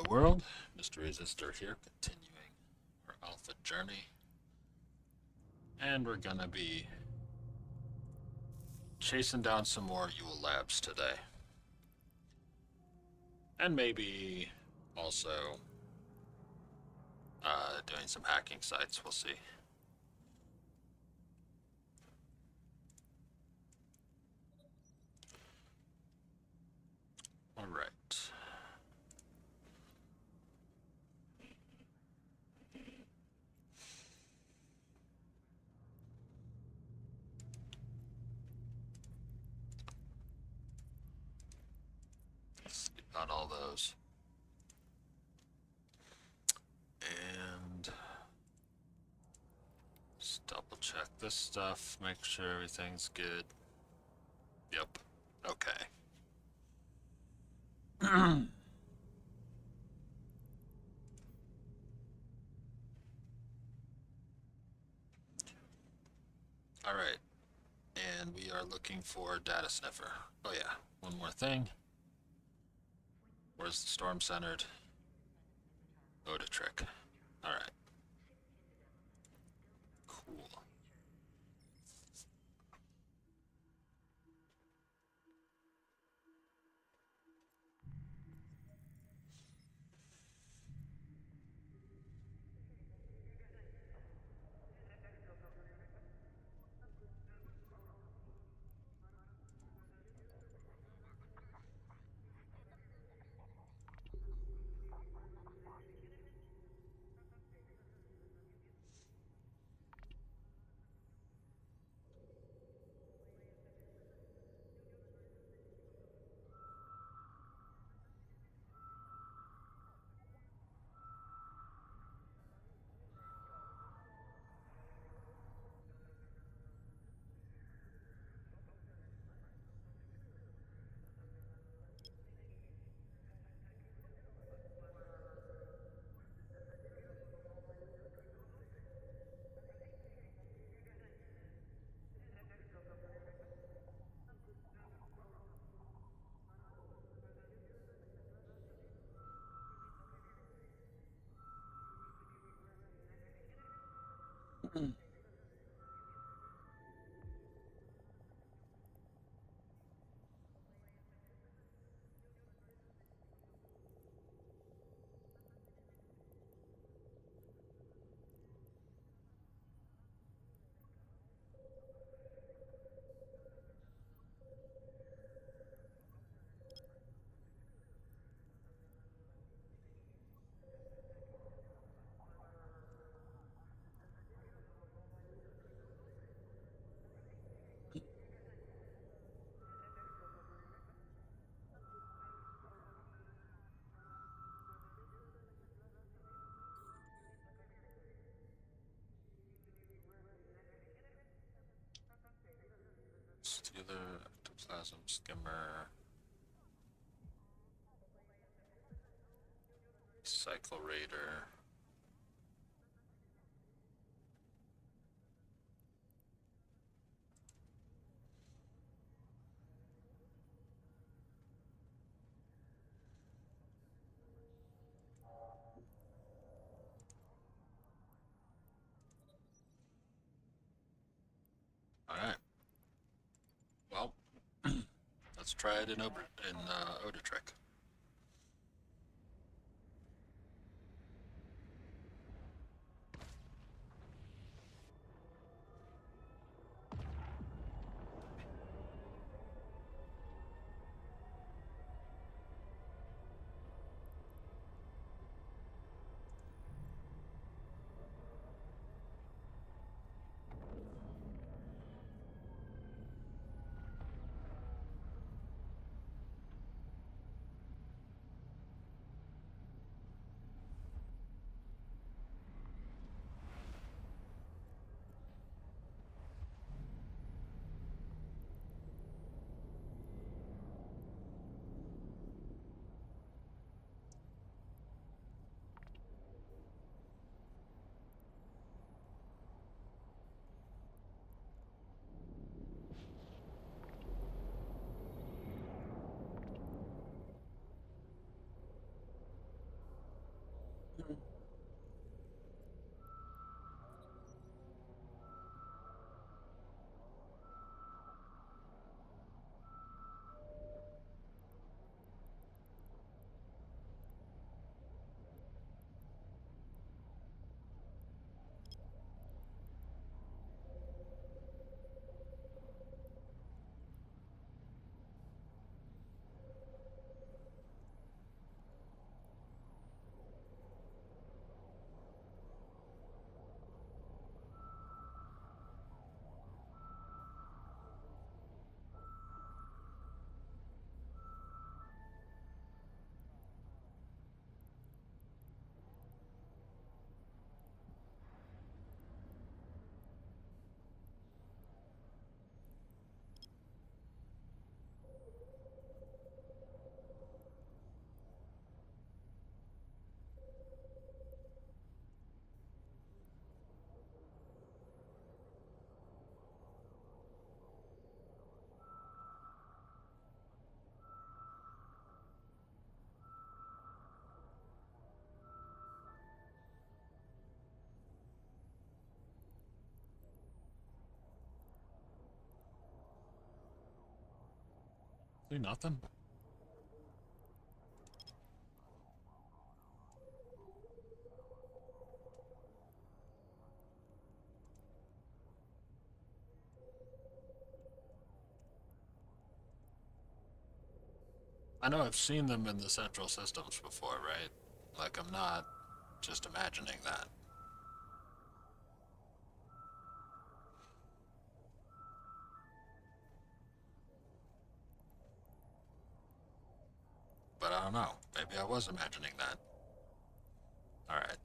Hello world, Mr. Resistor here, continuing our alpha journey. And we're gonna be chasing down some more Yule labs today. And maybe also doing some hacking sites, we'll see. Alright. Sleep on all those. And just double check this stuff, make sure everything's good. Yep. Okay. Alright. And we are looking for data sniffer. Oh yeah, one more thing. Where's the storm centered? Oda trick. Alright. Cool. Stealer, ectoplasm, skimmer, cycle raider. Alright. Well, let's try it in Oda trick. See nothing? I know I've seen them in the central systems before, right? Like, I'm not just imagining that. But I don't know. Maybe I was imagining that. Alright.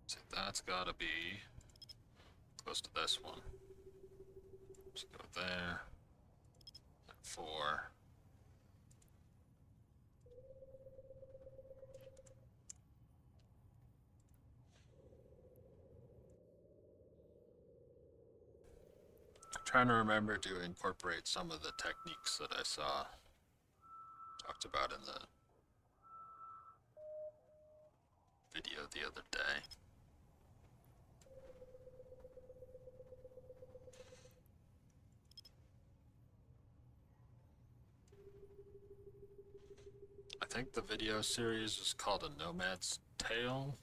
So that's gotta be close to this one. Let's go there. 4. I'm trying to remember to incorporate some of the techniques that I saw talked about in the video the other day. I think the video series is called A Nomad's Tale.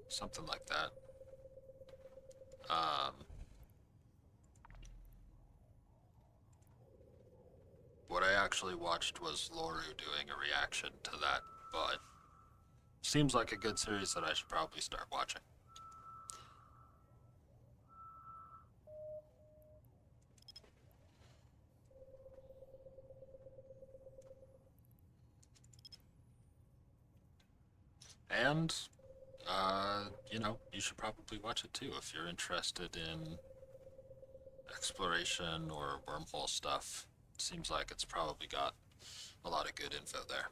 Something like that. What I actually watched was Loru doing a reaction to that, but seems like a good series that I should probably start watching. And, you should probably watch it too if you're interested in exploration or wormhole stuff. Seems like it's probably got a lot of good info there.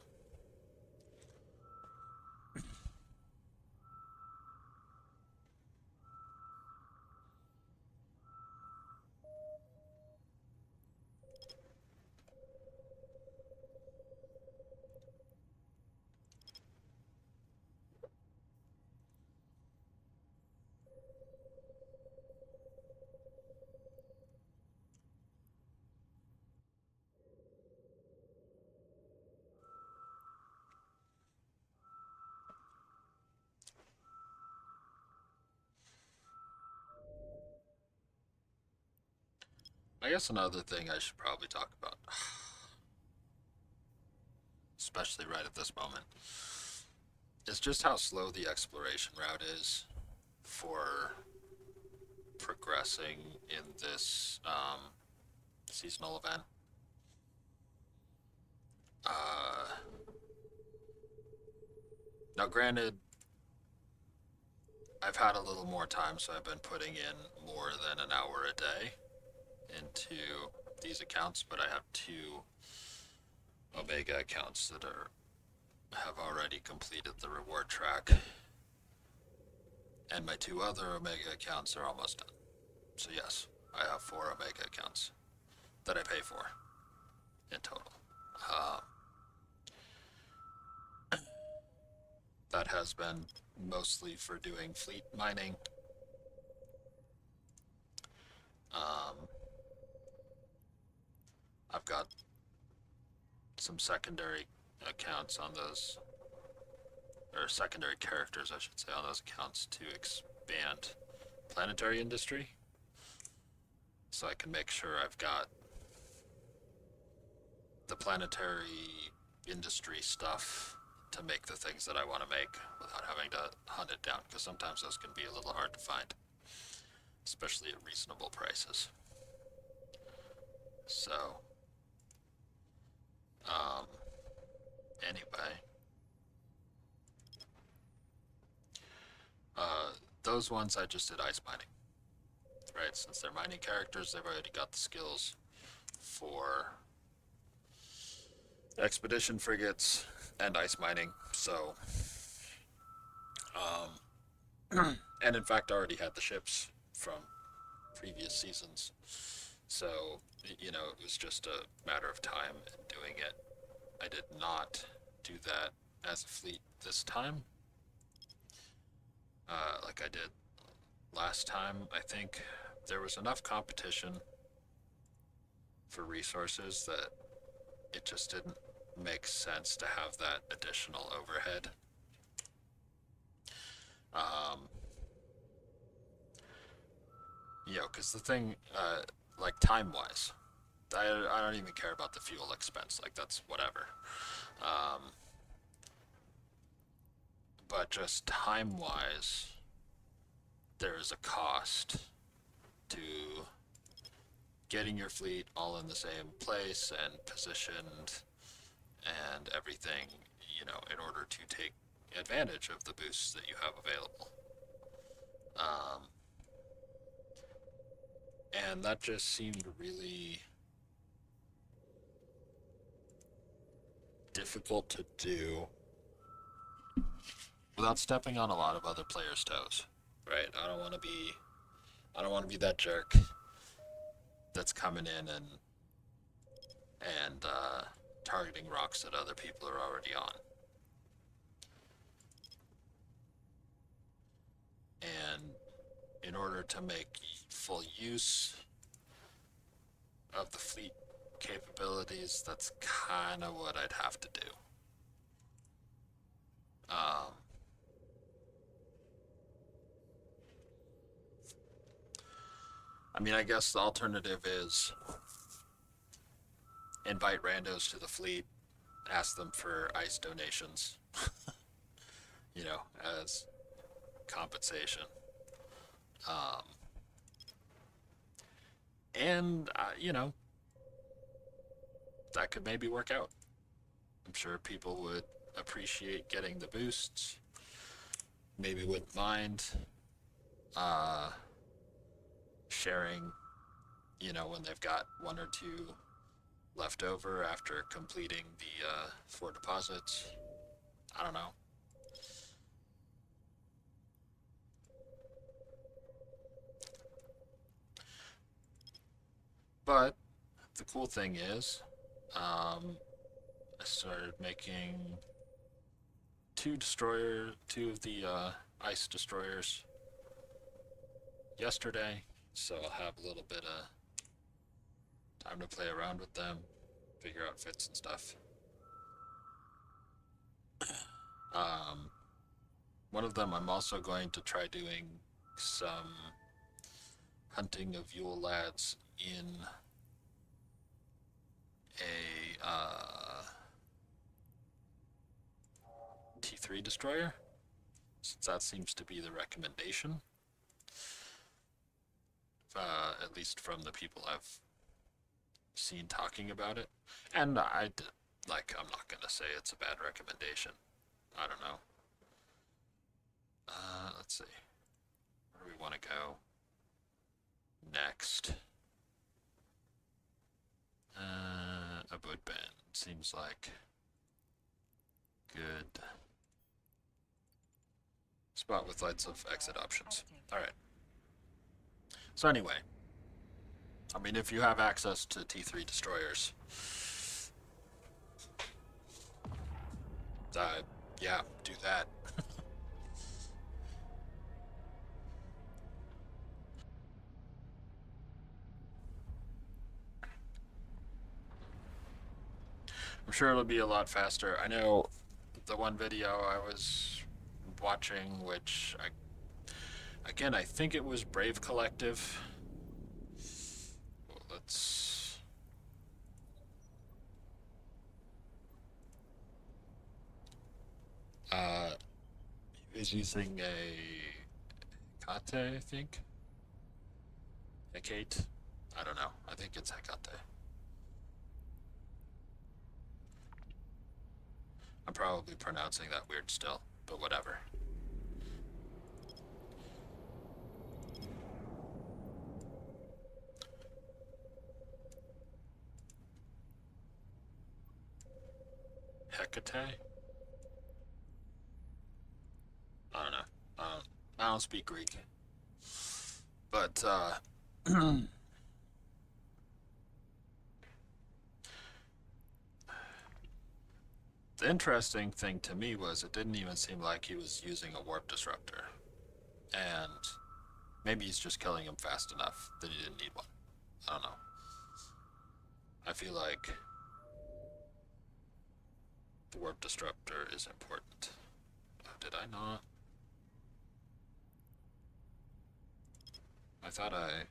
I guess another thing I should probably talk about, especially right at this moment, is just how slow the exploration route is for progressing in this seasonal event. Uh, Now, granted, I've had a little more time, so I've been putting in more than an hour a day into these accounts, but I have two Omega accounts that are have already completed the reward track, and my two other Omega accounts are almost done. So yes, I have four Omega accounts that I pay for in total. Um, that has been mostly for doing fleet mining. Um, I've got some secondary accounts on those, or secondary characters, I should say, on those accounts to expand planetary industry. So I can make sure I've got the planetary industry stuff to make the things that I want to make without having to hunt it down, because sometimes those can be a little hard to find, especially at reasonable prices. So, um, anyway, uh, those ones I just did ice mining, right? Since they're mining characters, they've already got the skills for expedition frigates and ice mining. So, and in fact, I already had the ships from previous seasons. So, it was just a matter of time and doing it. I did not do that as a fleet this time, like I did last time. I think there was enough competition for resources that it just didn't make sense to have that additional overhead. Um, because the thing, like time wise, I don't even care about the fuel expense. Like, that's whatever. Um, but just time wise, there is a cost to getting your fleet all in the same place and positioned and everything, in order to take advantage of the boosts that you have available. Um, and that just seemed really difficult to do without stepping on a lot of other players' toes, right? I don't want to be that jerk that's coming in and targeting rocks that other people are already on. And in order to make full use of the fleet capabilities, that's kind of what I'd have to do. Um, I guess the alternative is invite randos to the fleet, ask them for ice donations, as compensation. Um, and that could maybe work out. I'm sure people would appreciate getting the boosts, maybe wouldn't mind uh, sharing, when they've got one or two left over after completing the 4 deposits. I don't know. But the cool thing is, I started making two of the ice destroyers yesterday, so I'll have a little bit of time to play around with them, figure out fits and stuff. Um, One of them I'm also going to try doing some hunting of Yule lads in T3 destroyer, since that seems to be the recommendation, at least from the people I've seen talking about it. And I'm not gonna say it's a bad recommendation. I don't know. Let's see. Where do we want to go next? A wood bend seems like good spot with lots of exit options. All right. So anyway, I mean, if you have access to T3 destroyers, yeah, do that. I'm sure it'll be a lot faster. I know the one video I was watching, which I think it was Brave Collective. Well, let's. He was using a Hecate, I think. Hecate. I don't know. I think it's Hecate. I'm probably pronouncing that weird still, but whatever. Hecate? I don't know. I don't speak Greek. But, the interesting thing to me was it didn't even seem like he was using a warp disruptor. And maybe he's just killing him fast enough that he didn't need one. I don't know. I feel like the warp disruptor is important. Oh, did I not? I thought I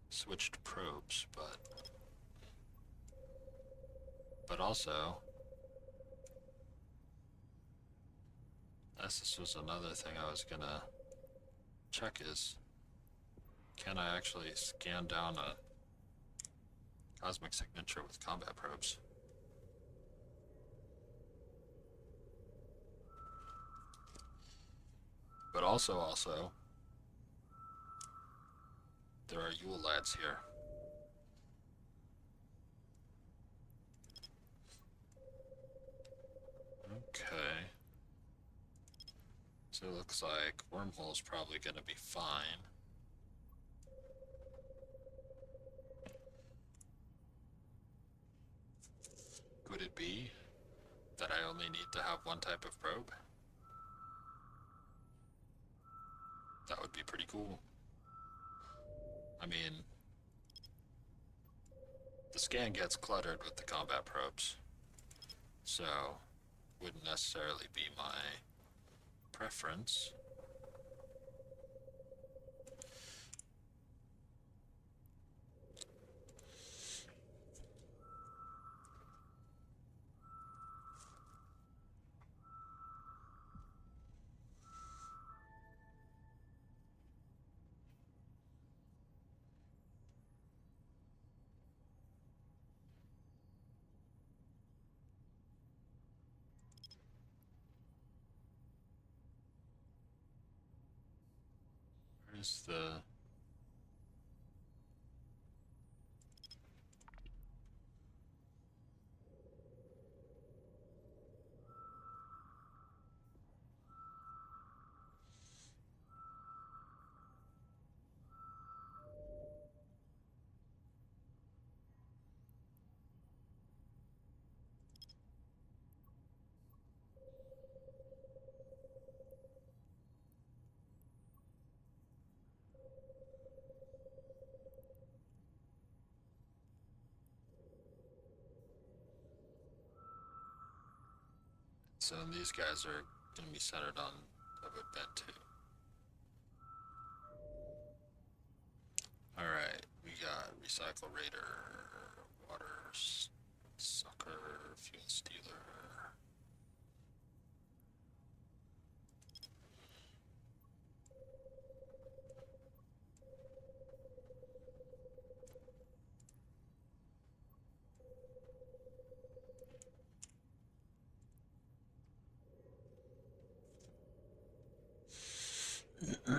switched probes, but also this was another thing I was gonna check is, can I actually scan down a cosmic signature with combat probes? But also, there are Yule lads here. Okay. So it looks like Wormhole's probably gonna be fine. Could it be that I only need to have one type of probe? That would be pretty cool. I mean, the scan gets cluttered with the combat probes, so wouldn't necessarily be my preference. Where's the... So these guys are going to be centered on a wood bed too. Alright, we got Recycle Raider, Water Sucker, Fuel Stealer. Oh,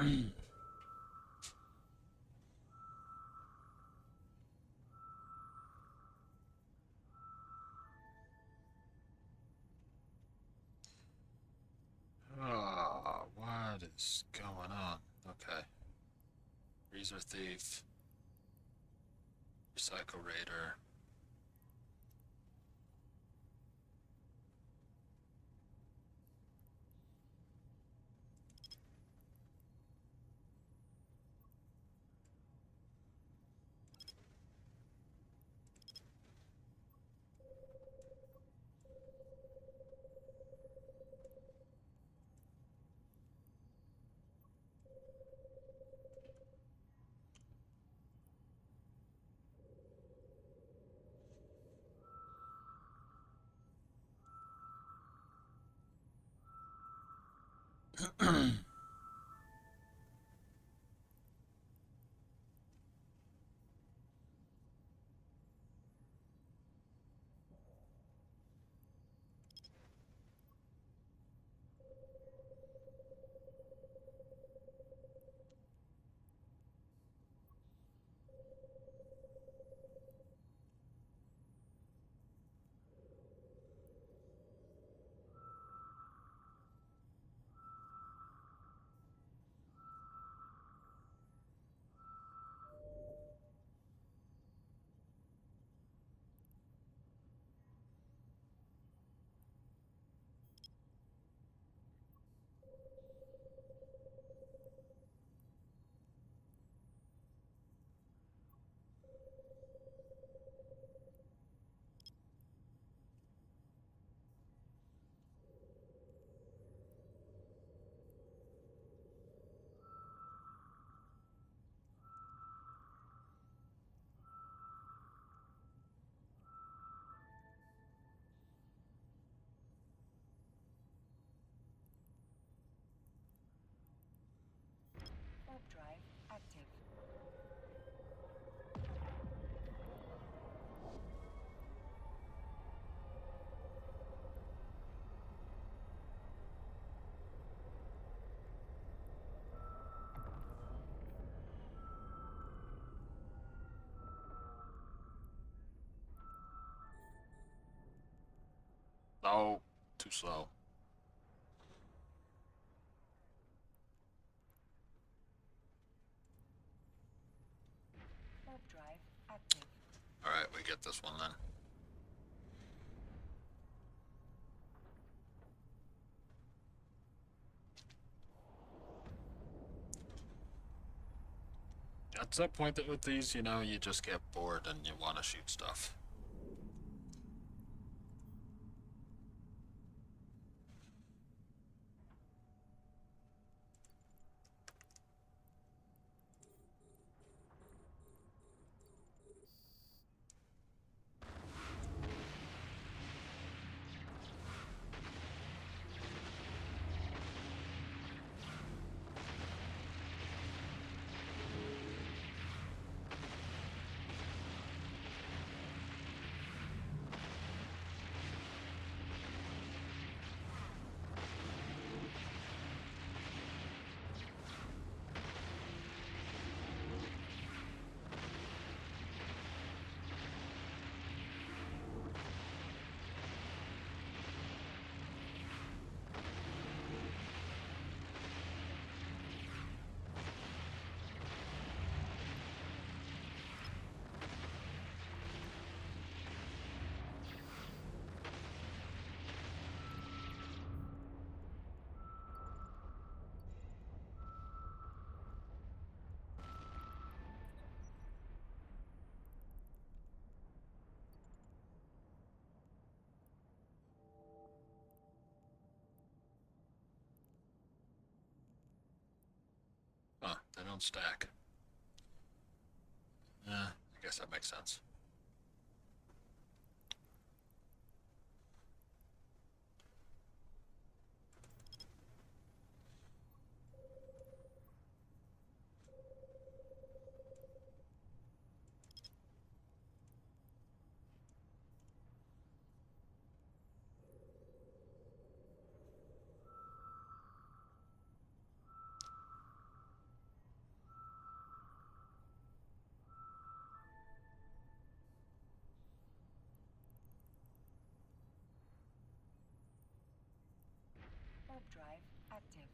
what is going on? Okay. Freezer Thief. Recycle Raider. Warp drive active. No, too slow. Warp drive active. Alright, we get this one then. At some point that with these, you know, you just get bored and you want to shoot stuff. Huh, they don't stack. I guess that makes sense. Warp drive active.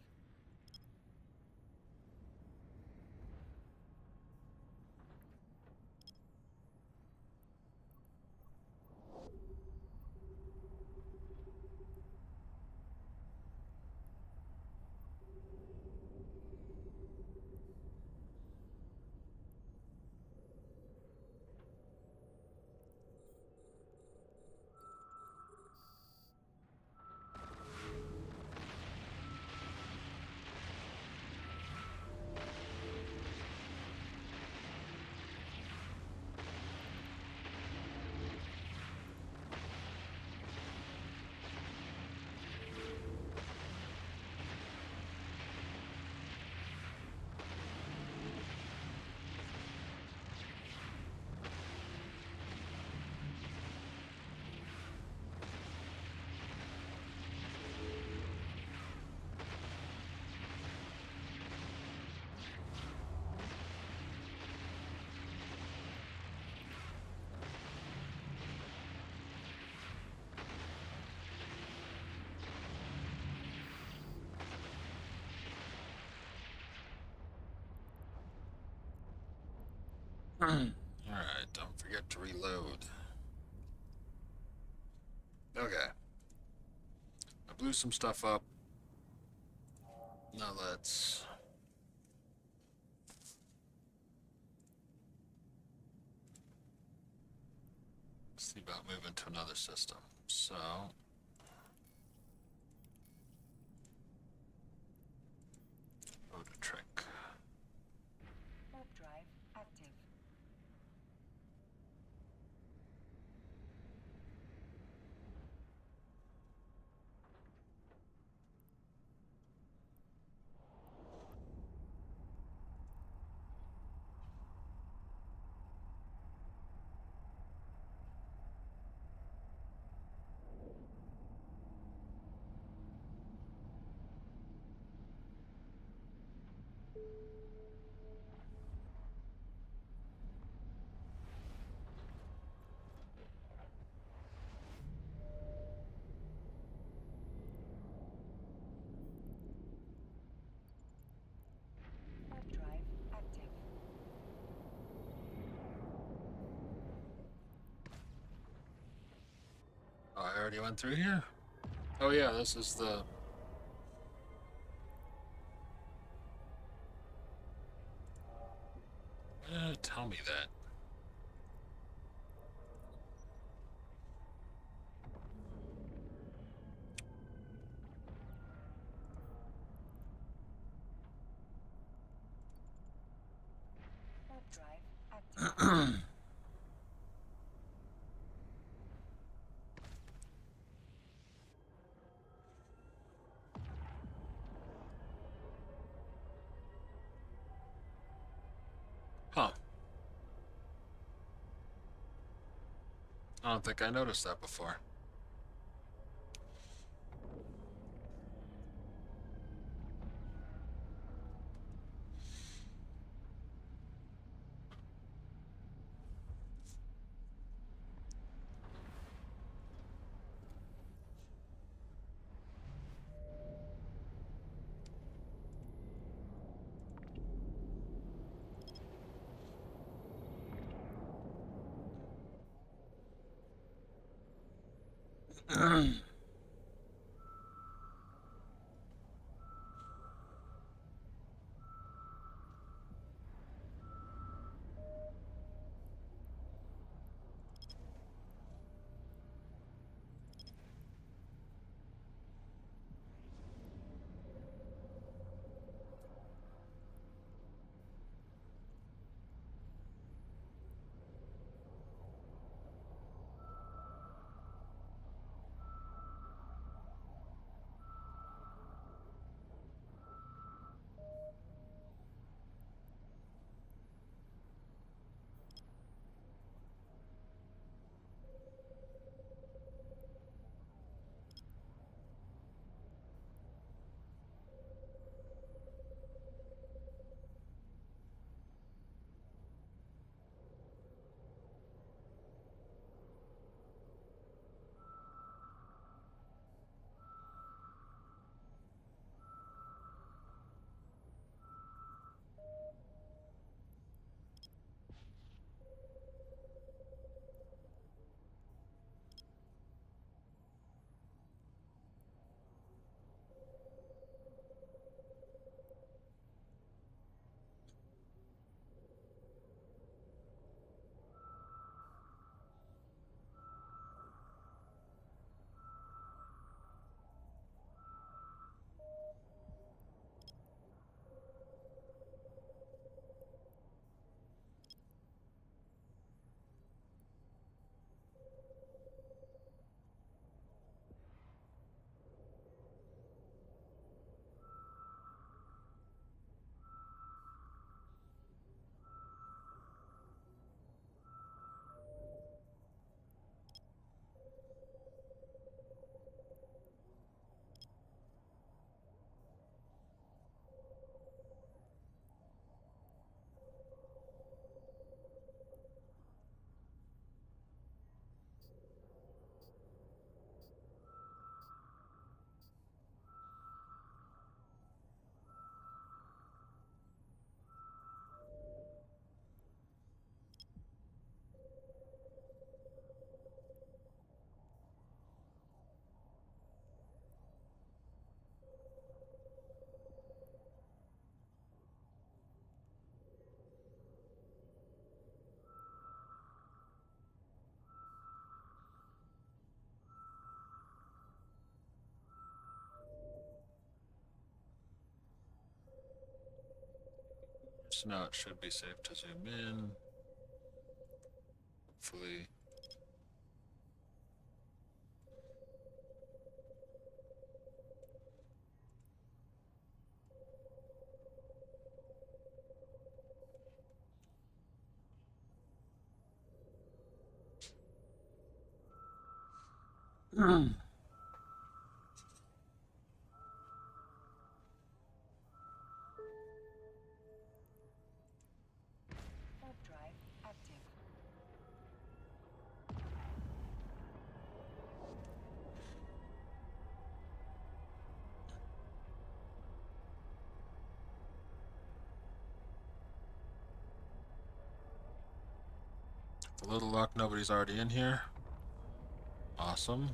Alright, don't forget to reload. Okay. I blew some stuff up. Now let's see about moving to another system. So go to trick. Warp drive active. Warp drive active. Oh, I already went through here? Oh yeah, this is the... tell me that. Warp drive active. Huh. I don't think I noticed that before. So now it should be safe to zoom in. Hopefully. Warp drive active. With a little luck, nobody's already in here. Awesome.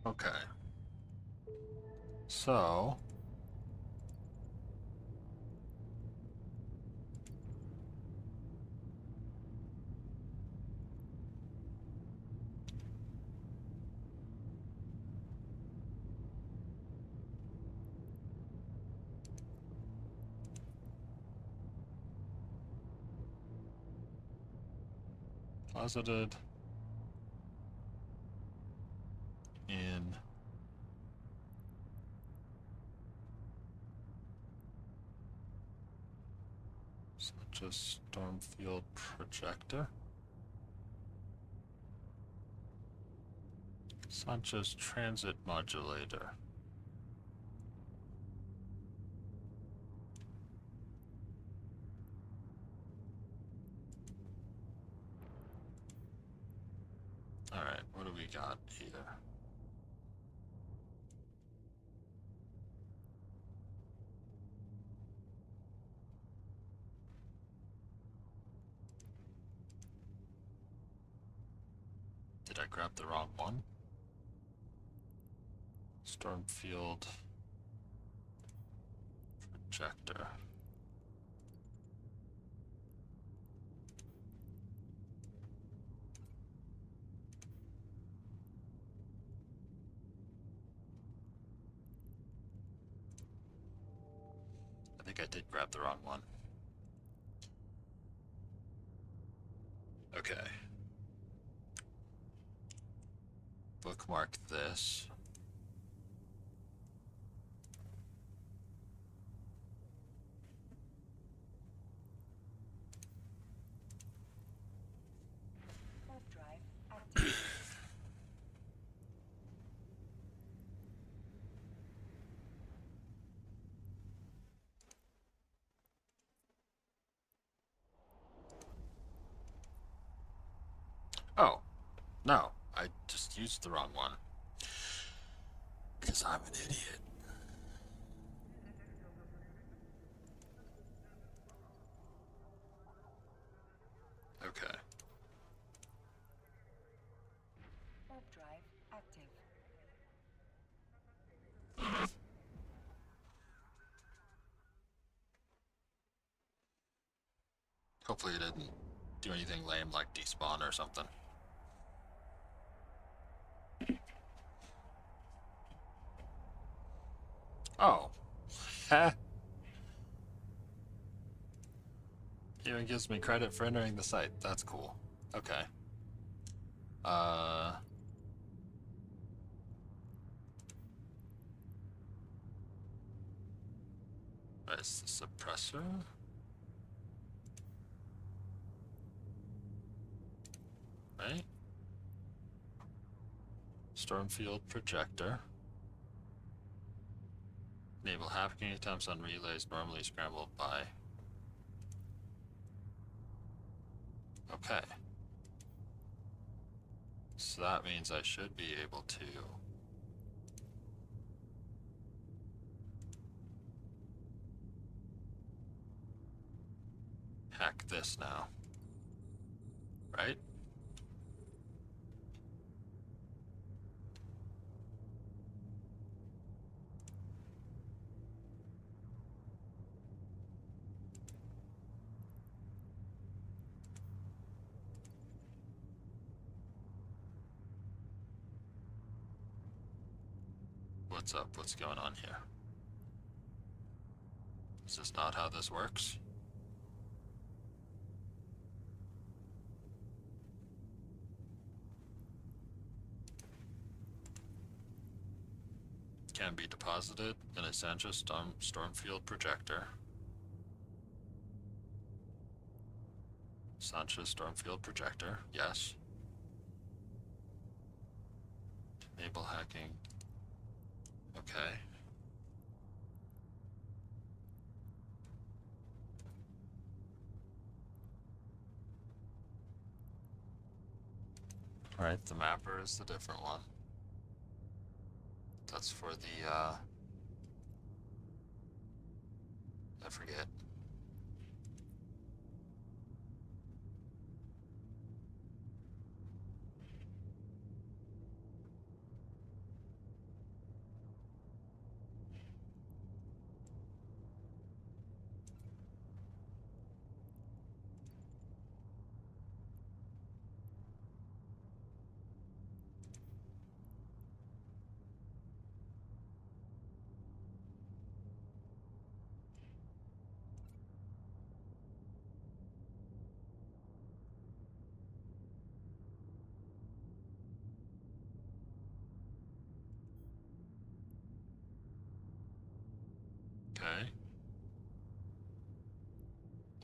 Okay. So. Closeted. In. Such a storm field projector. Sancho's transit modulator. Alright, what do we got here? Did I grab the wrong one? Storm field projector. I think I did grab the wrong one. Okay. Bookmark this. Warp drive active. Oh, no, I just used the wrong one. Because I'm an idiot. Okay. Warp drive active. Hopefully it didn't do anything lame like despawn or something. Oh. Heh. Even gives me credit for entering the site. That's cool. Okay. Initialize the suppressor. Right? Stormfield projector. Enable hacking attempts on relays normally scrambled by. Okay. So that means I should be able to hack this now. Right? What's up? What's going on here? Is this not how this works? Can be deposited in a Sancha Stormfield projector. Sancha Stormfield projector, yes. Enable hacking. Okay. Alright, the mapper is the different one. That's for the, I forget. Okay.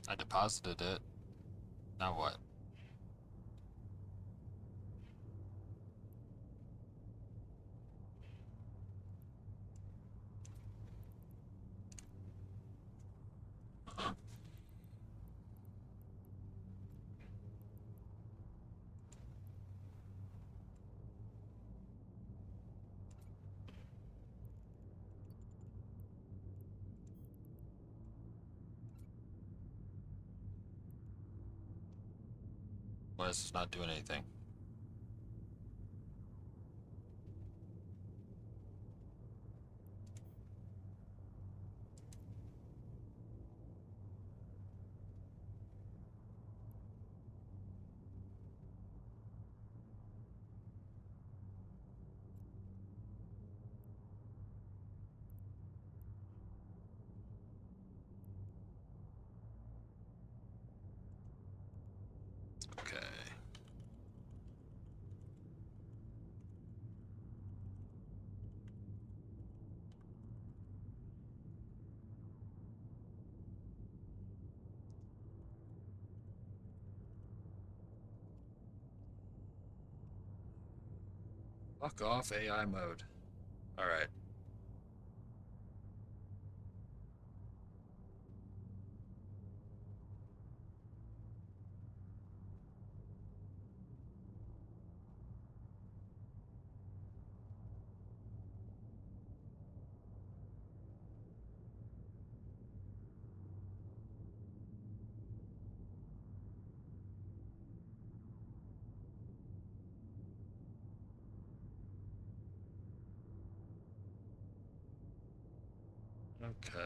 I deposited it. Now what? Why is this not doing anything? Okay. Fuck off AI mode. Alright. Okay.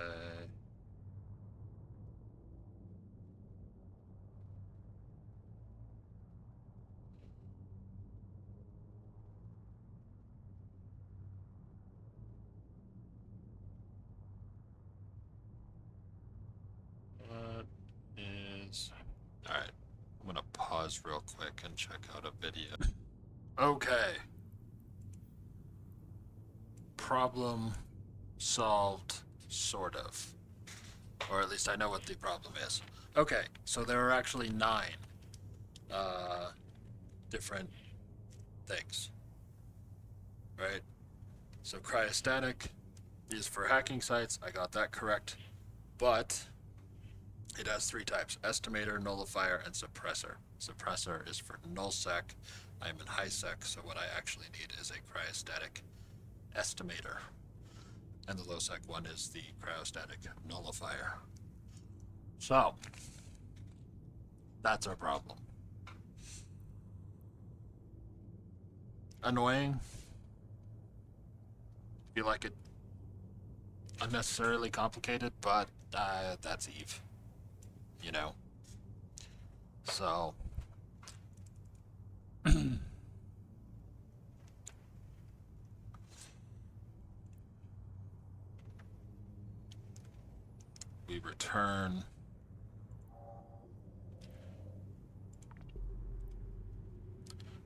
What is... Alright. I'm gonna pause real quick and check out a video. Okay. Problem solved, sort of. Or at least I know what the problem is. Okay, so there are actually 9 different things, right? So cryostatic is for hacking sites. I got that correct. But it has 3 types: estimator, nullifier, and suppressor. Suppressor is for nullsec. I'm in highsec, so what I actually need is a cryostatic estimator. And the lowsec one is the cryostatic nullifier. So, that's our problem. Annoying. Feel like it unnecessarily complicated, but that's Eve. You know? So. We return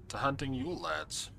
to hunting Yule lads.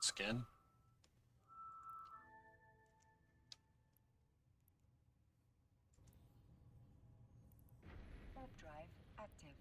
Skin. Warp drive active.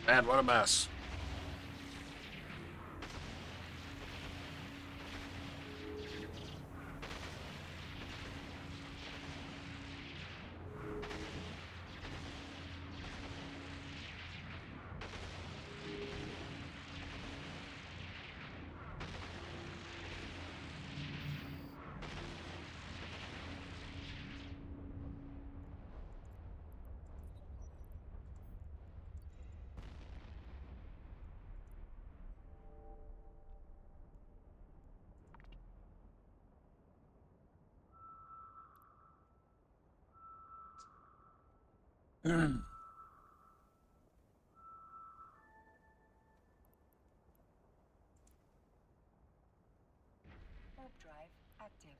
Man, what a mess. Warp drive active.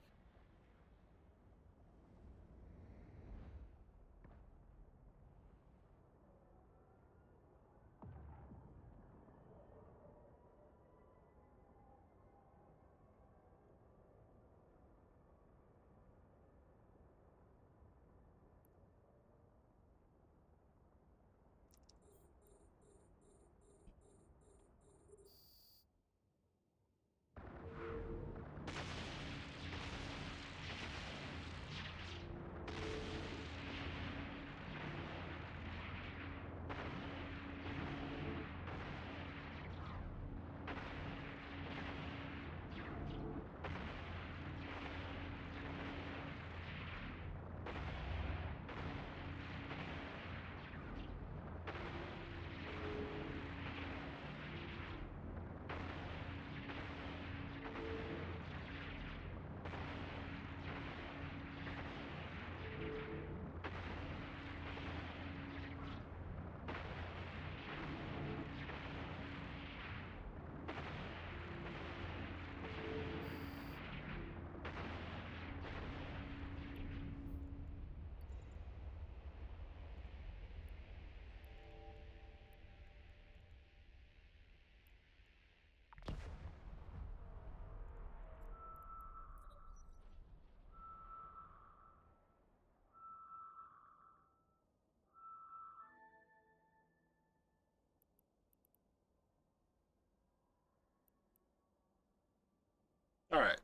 All right.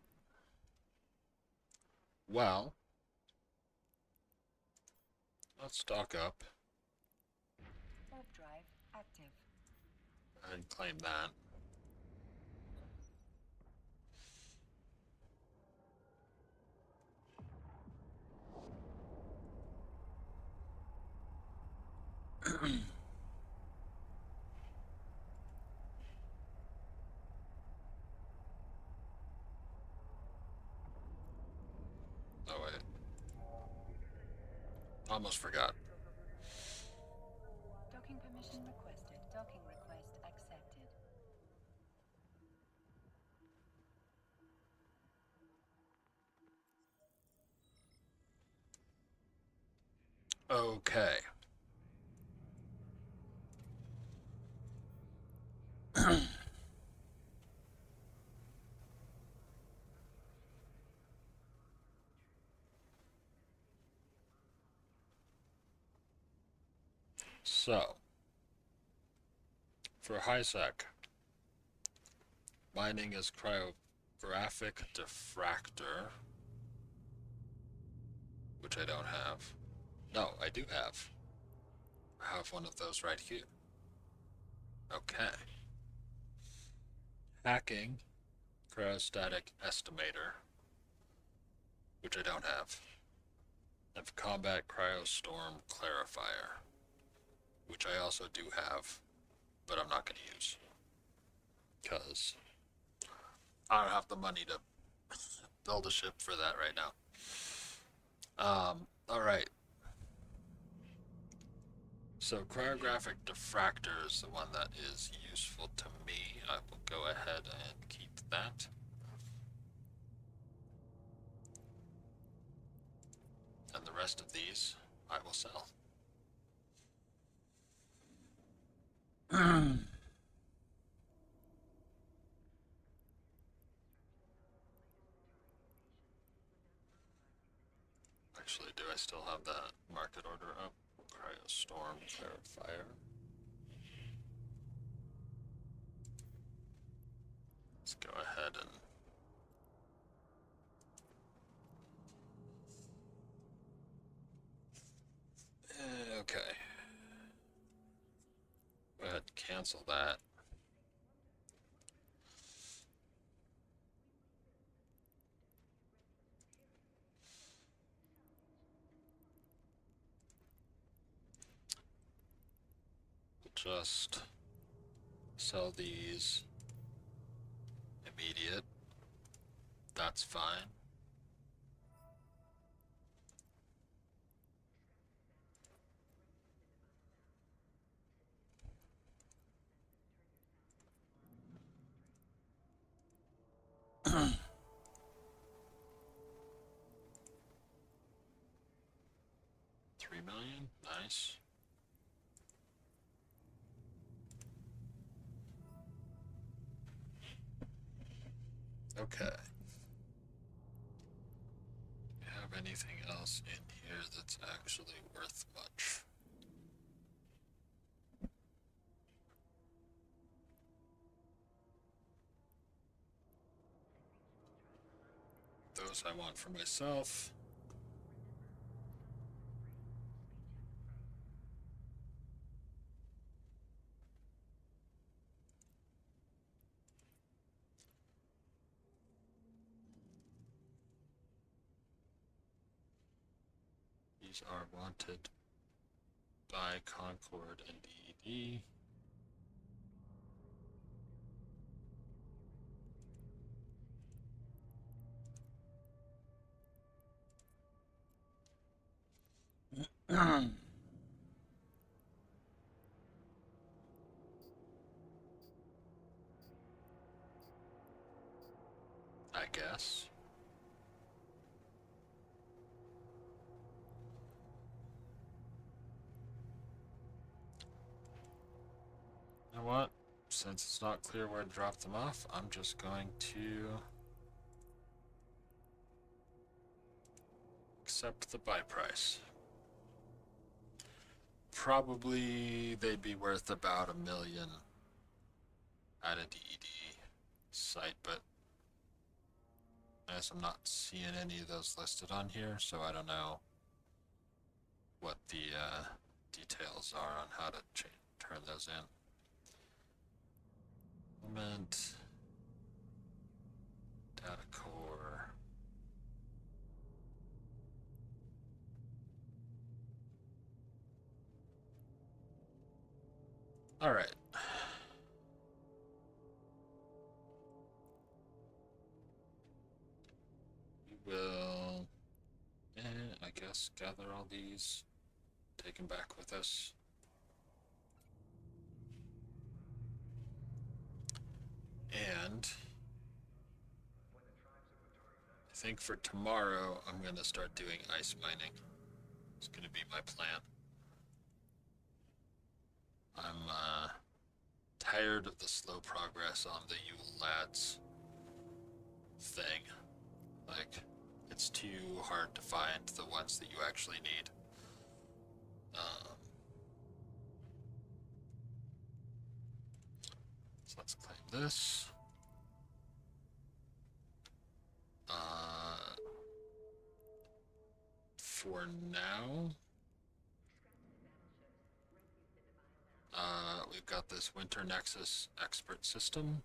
Well, let's stock up Warp drive active. and claim that. Oh, wait. Almost forgot. Docking permission requested. Docking request accepted. Okay. So, for high sec, mining is Cryographic diffractor, which I don't have. No, I do have. I have one of those right here. Okay. Hacking cryostatic estimator, which I don't have. I have combat cryostorm clarifier, which I also do have, but I'm not going to use because I don't have the money to build a ship for that right now. All right. So cryographic diffractor is the one that is useful to me. I will go ahead and keep that. And the rest of these I will sell. Actually, do I still have that market order up? Cryostorm clarifier. Let's go ahead and okay. Go ahead and cancel that. Just sell these immediate. That's fine. $3 million, nice. Okay. Do you have anything else in here that's actually worth much? Those I want for myself. These are wanted by Concord and DED. I guess. You know what? Since it's not clear where to drop them off, I'm just going to accept the buy price. Probably they'd be worth about $1 million at a DED site, but I guess I'm not seeing any of those listed on here, so I don't know what the details are on how to turn those in. Element, data core. All right. We will, I guess, gather all these, take them back with us. And I think for tomorrow, I'm going to start doing ice mining. It's going to be my plan. I'm tired of the slow progress on the Yule Lads thing. Like, it's too hard to find the ones that you actually need. So let's claim this. for now. We've got this Winter Nexus expert system,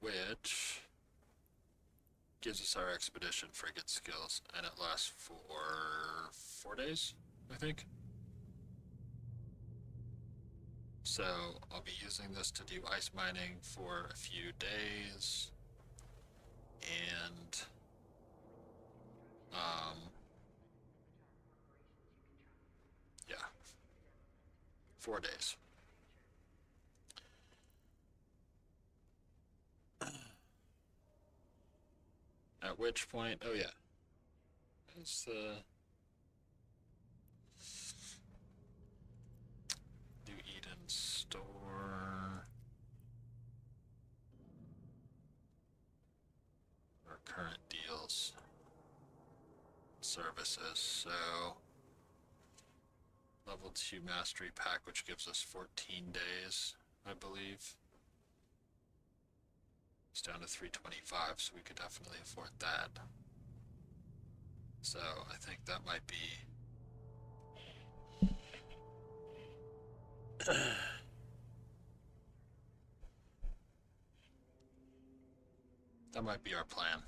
which gives us our expedition frigate skills, and it lasts for 4 days, I think. So I'll be using this to do ice mining for a few days, and yeah, 4 days. At which point, oh yeah, it's the New Eden store. Our current deals, services. So level 2 mastery pack, which gives us 14 days, I believe. It's down to 325, so we could definitely afford that. So I think that might be that might be our plan.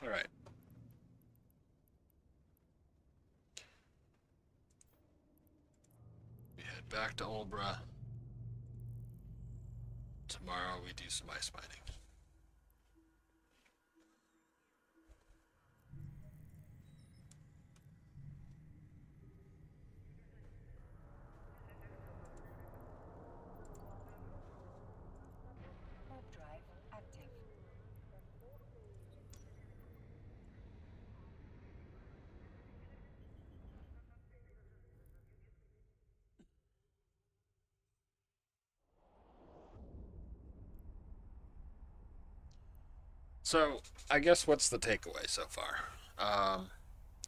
All right. We head back to Olbra. Tomorrow we do some ice mining. Warp drive active. So I guess what's the takeaway so far?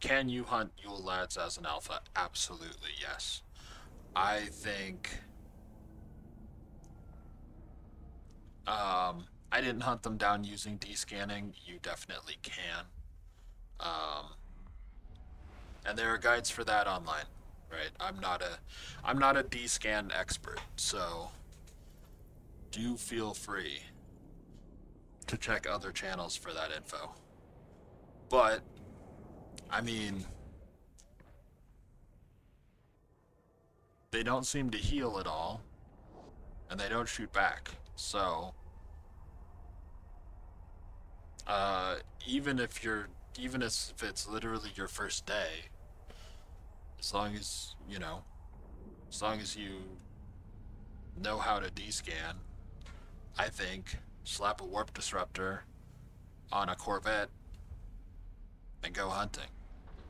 Can you hunt Yule Lads as an alpha? Absolutely, yes. I think I didn't hunt them down using D-scanning. You definitely can. Um, and there are guides for that online, right? I'm not a D-scan expert, so do feel free to check other channels for that info. But I mean, they don't seem to heal at all, and they don't shoot back. So, even if it's literally your first day, as long as as long as you know how to descan, I think slap a warp disruptor on a Corvette and go hunting.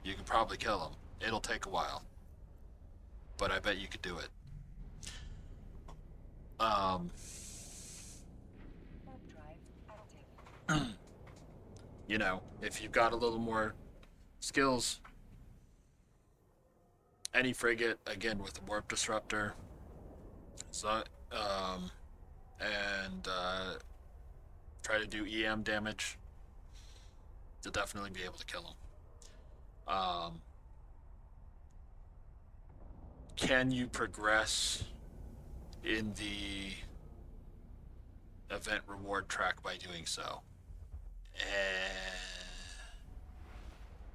You can probably kill them. It'll take a while, but I bet you could do it. Um, Warp drive active. if you've got a little more skills, any frigate again with a warp disruptor, so and try to do EM damage, you'll definitely be able to kill them. Can you progress in the event reward track by doing so?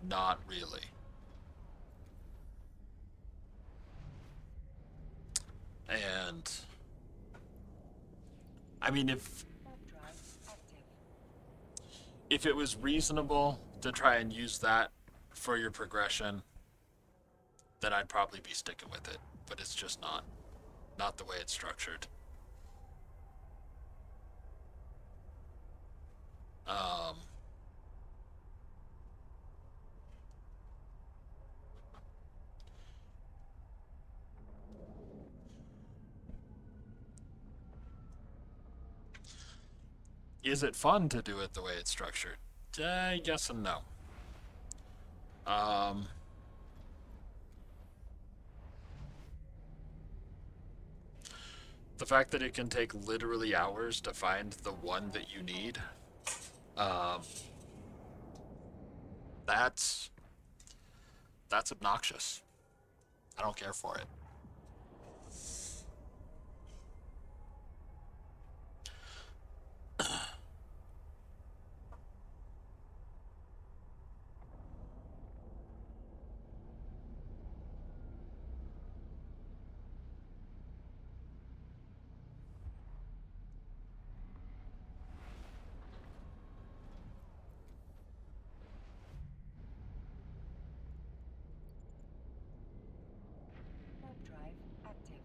Not really. And I mean, Warp drive active. if it was reasonable to try and use that for your progression, then I'd probably be sticking with it. But it's just not the way it's structured. Um, is it fun to do it the way it's structured? Yes and no. Um, The fact that it can take literally hours to find the one that you need, um, that's obnoxious. I don't care for it. Warp drive active.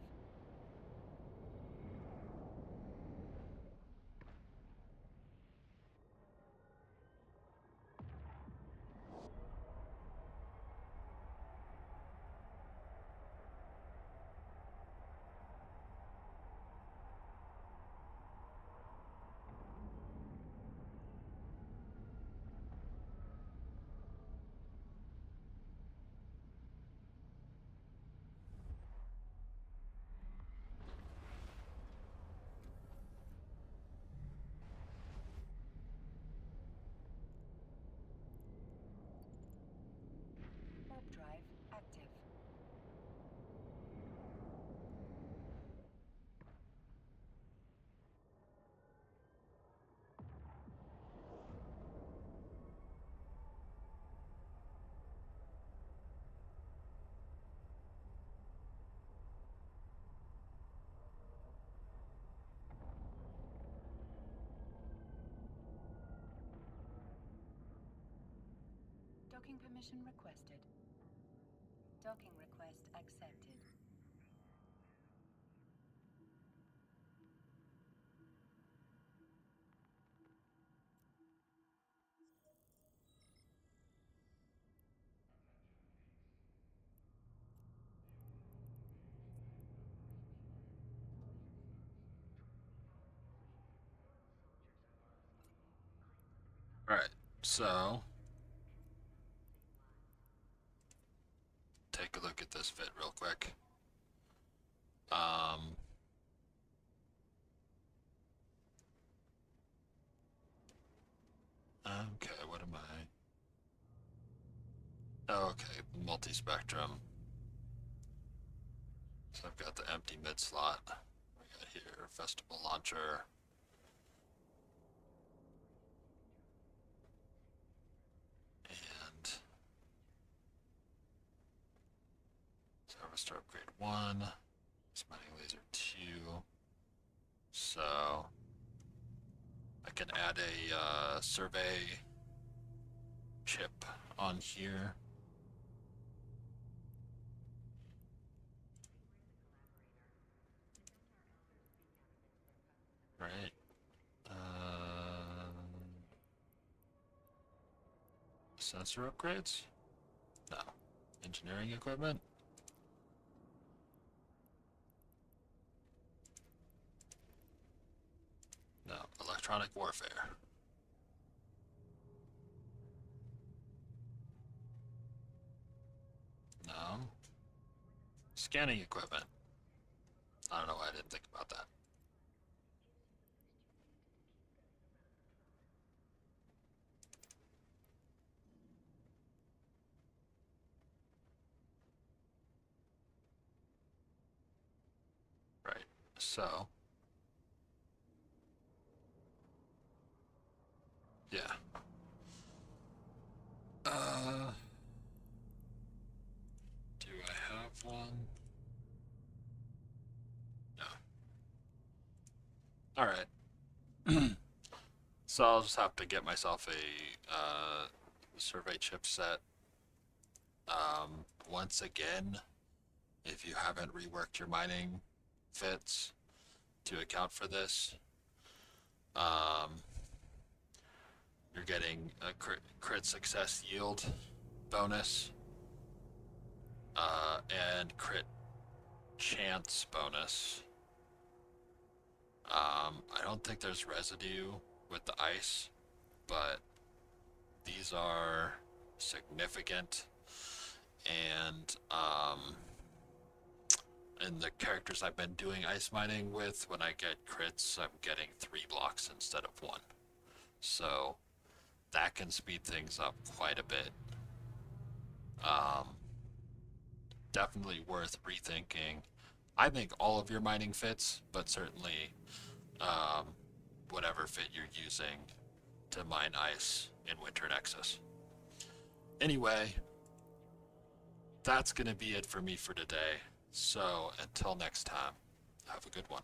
Warp drive active. Docking permission requested. Docking request accepted. All right, so take a look at this fit real quick. Um, okay, what am I? Oh, okay, multi-spectrum. So I've got the empty mid slot. We got here festival launcher. And harvester upgrade 1. Smiting laser 2. So I can add a survey chip on here. Right. Sensor upgrades? No. Engineering equipment? No. Electronic warfare? No. Scanning equipment? I don't know why I didn't think about that. Right. So, yeah. Do I have one? No. All right. So I'll just have to get myself a survey chipset. Once again, if you haven't reworked your mining fits to account for this, um, you're getting a crit success yield bonus and crit chance bonus. I don't think there's residue with the ice, but these are significant, and and the characters I've been doing ice mining with, when I get crits, I'm getting 3 blocks instead of 1. So that can speed things up quite a bit. Definitely worth rethinking. I think all of your mining fits, but certainly um, whatever fit you're using to mine ice in Winter Nexus. Anyway, that's going to be it for me for today. So until next time, have a good one.